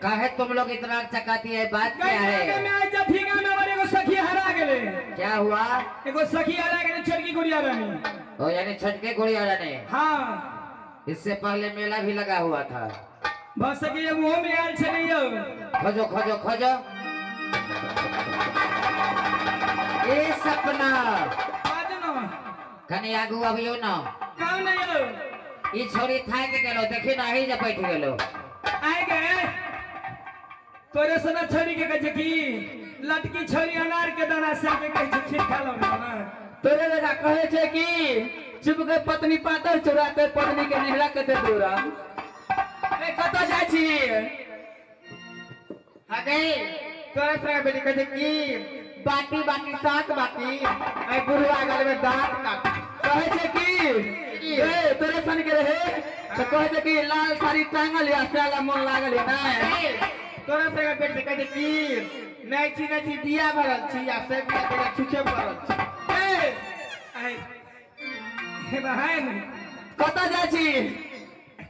काहे तुम लोग इतना चकाती है? बात क्या है? में सखी हरा गेले। क्या हुआ? एगो सखी हरा गेले छटकी गुड़िया रानी। ओ यानी छटके गुड़िया रानी। हाँ, इससे पहले मेला भी लगा हुआ था। बस सखी वो में आयल छलियो। खोजो खोजो खोजो। ए सपना बाजनो कनी आगू अबियो ना। कौन नहीं हो? ई छोरी थाक गेलो, देखी ना ही जब बैठ गेलो। आए गए तोरे सना छोरी के कहे की लटकी छोरी अनार के दाना से के कहे खीर खा लो ना। तोरे लगा कहे छे कि चुप के पत्नी पातर चुराते पत्नी के नेहरा के दे दूरा। ए कत जाय छी? आ गई तोरे से बेटी कहे कि बाटी बाटी सात बाटी आई बुढ़वा गल में दांत काट। कहे छे कि ए तोरे सन के रहे तो कहे छे कि लाल साड़ी टांगल या साला मन लागल है ना। तोरे से बेटी कहे कि नहीं छी दिया भरल छी या से बिया तेरा छुछे भरल छी। ए आई हे बहन कत जाय छी?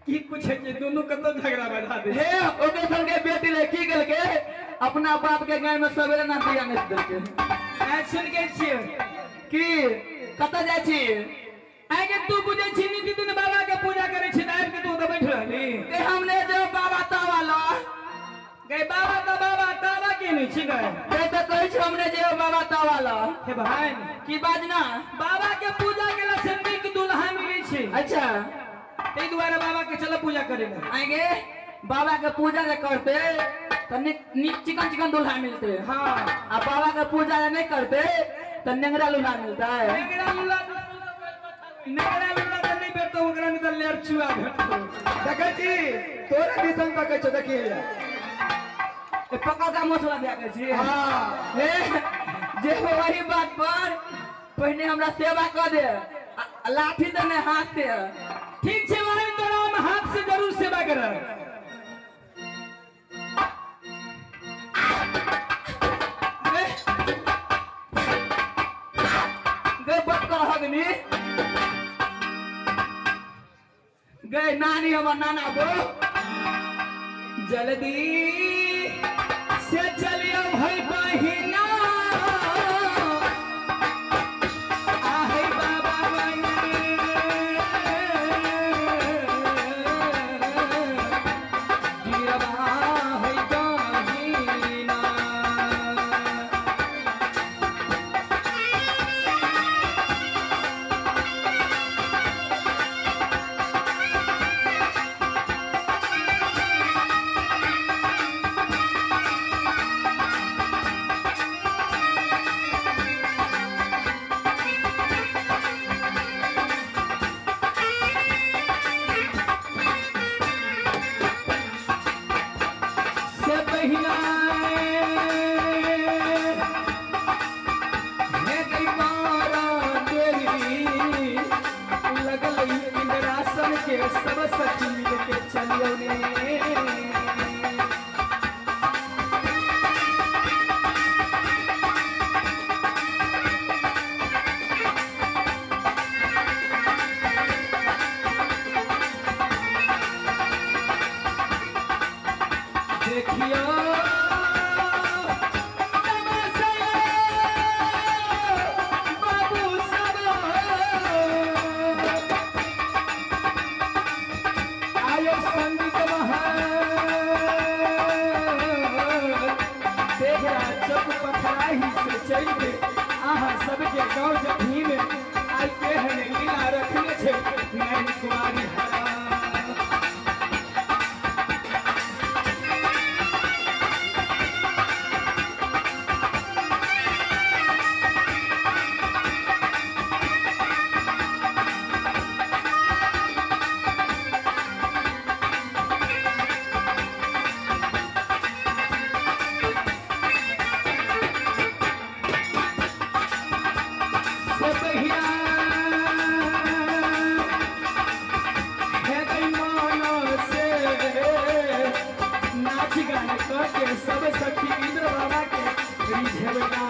की कुछ है कि दोनों कतो झगड़ा बजा दे। हे ओके सन के बेटी ले की गेल के अपना बाप के गाय में सवेरे ना दिया नहीं देल के। आई सुन के छिए की कत जाय छी? आई के तू बुझे छी नीति दिन बाबा के पूजा करे छी आब के तू तो बैठ रहली। के हमने जो बाबा तावाला गए बाबा तावा के नहीं छी गए। ते तो कहि छी हमने जो बाबा तावाला। हे बहन की बाजना बाबा के पूजा के लक्ष्मी के दुल्हा मिले छी। अच्छा ते द्वारा बाबा के चलो पूजा करे ले। आएंगे बाबा के पूजा जे करते तो चिकन दुल्हा मिलते। हां आ बाबा के पूजा नहीं करते तो नेंगरा दुल्हा मिलता है। नेगरा लुला तो नहीं बेटो ओकरा में तो लेर चुआ भेटतो। देखे छी तोरे दिसन तक छ देखी ए पक्का का मसला देखे छी। हां हे जे वही बात पर पहले हमरा सेवा कर दे लाठी तो नहीं हाथ से। ठीक छे भाई तोरा हम हाथ से जरूर सेवा करब। गए बत कर हगनी गए नानी हमर नाना को जल्दी से चलियो भाई बहिना आहे बाबा बहिना गिरवा है बहिना। सब सखी मिल के चलियो ने देखियो सबके गाँव जभी में आई के है लीला रखने छे नैन कुमारी हरा। But here गाने कह के सब सखी इंद्र बाबा के रिझेला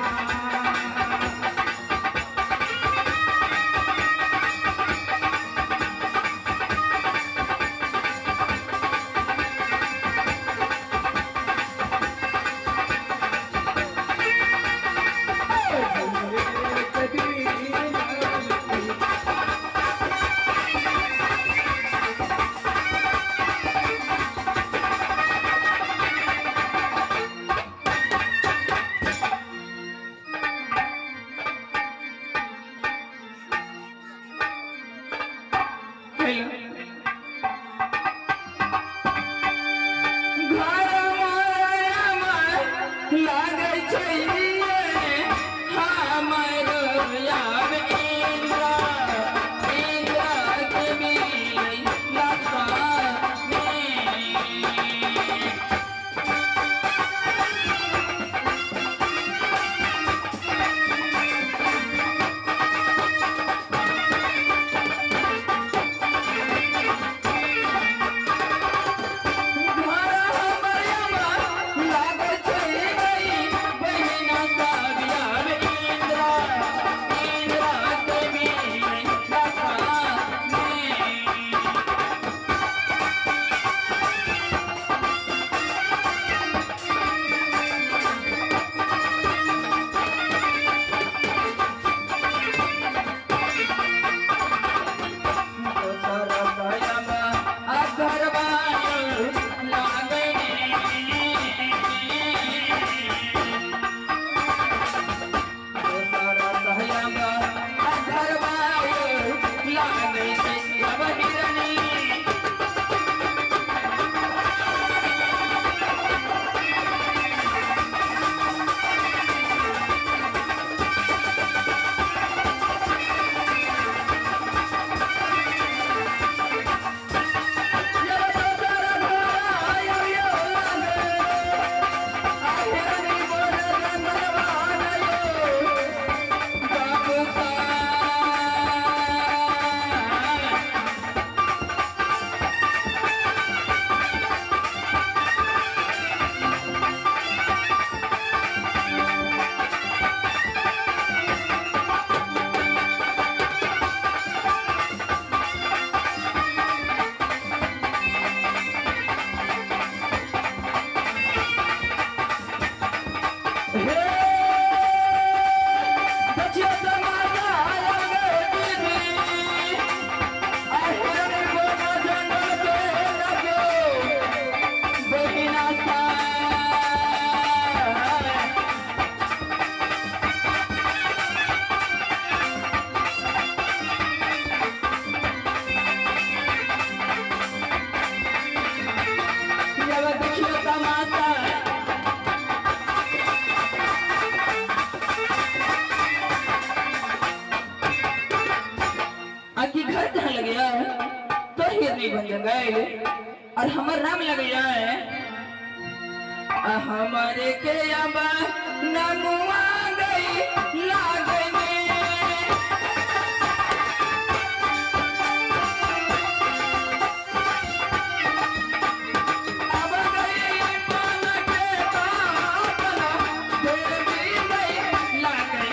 और हमार नाम लग जाए हमारे के अब नमुआ गई लागने अब गई मन के बापना देवी गई लागने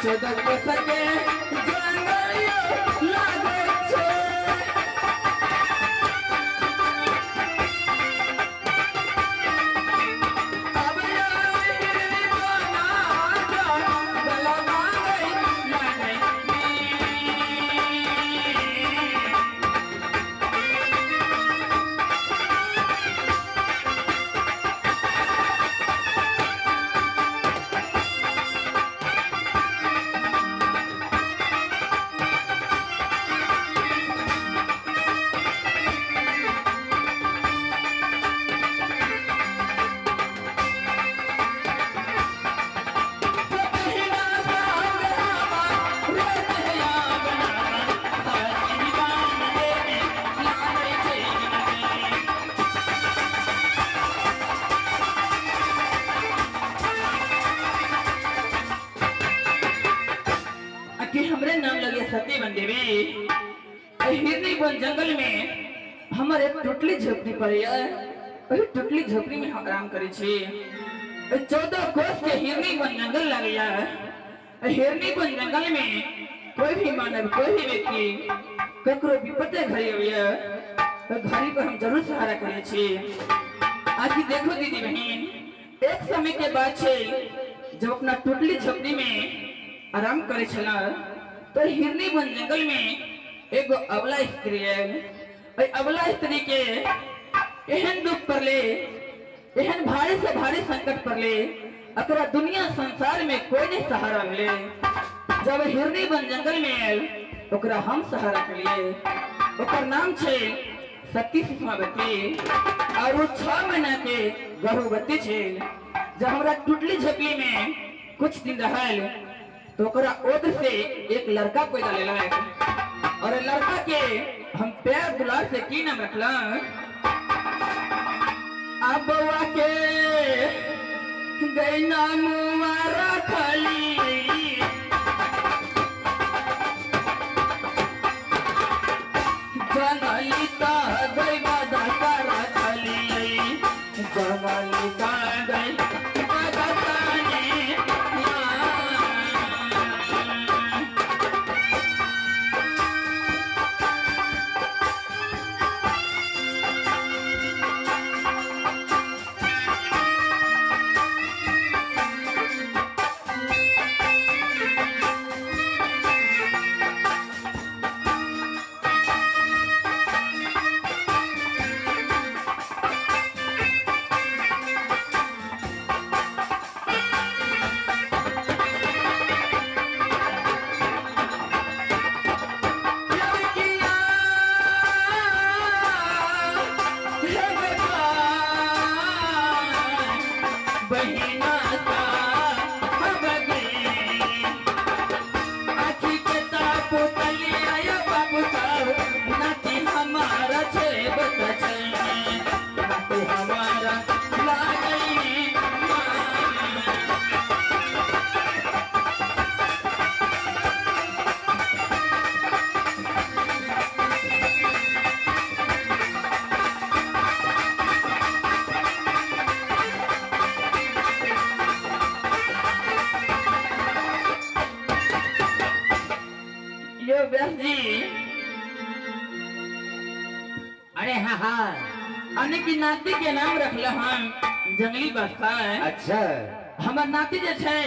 14 कोस के जंगलियो लागे छे अब हिरनी बना जंगल मांगे लागे कि हमरे नाम लगे सती बन देवी हिरनी बन जंगल में हमारे टुटली झोपड़ी पड़ी है वही टुटली झोपड़ी में हम आराम करे छी 14 कोस के हिरनी बन जंगल लग गया हिरनी बन जंगल में कोई भी मानव कोई भी व्यक्ति ककरो विपत्ति घड़ी हुई तो घड़ी पर हम जरूर सहारा करे छी आखिर देखो दीदी बहन एक समय के बाद छे जब अपना टुटली झोपड़ी में आराम करे छला तो हिरनी बन जंगल में एगो अबला स्त्री है अबला स्त्री के एहन दुख पर ले एहन भारी से भारी संकट पर ले अकरा दुनिया संसार में कोई नहीं सहारा मिले जब हिरनी बन जंगल में आयल ओकरा हम सहारा के लिए ओकर नाम छे सती सुषमावती और वो 6 महीना के गर्भवती छे जब हमरा टुटली झोपड़ी में कुछ दिन रहल तो ओकरा ओद से एक लड़का पैदा लेला और लड़का के हम प्यार दुलार से की नाम रखला अब बउआ के गई नाम रखली जंगली का गई बादा रखली जंगली का गई व्यास जी अरे हाँ हाँ अने की नाती के नाम रखले हम जंगली बादशाह अच्छा हमर नाती जे छे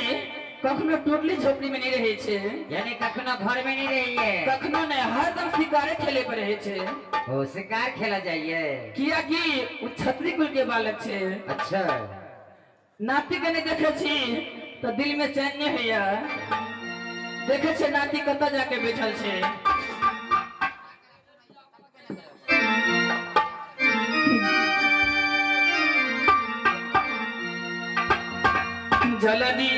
कखनो टोटली झोपड़ी में नहीं रहे छे यानी कखनो घर में नहीं रही है कखनो नहीं हरदम शिकारे खेले पर रहे छे ओ शिकार खेला जाइए किया कि उ छतरी कुल के बालक छे अच्छा नाती के नहीं देखे छी तो दिल में चैन नहीं हैया देखे छे नाती कत जाके बैठल छे जल्दी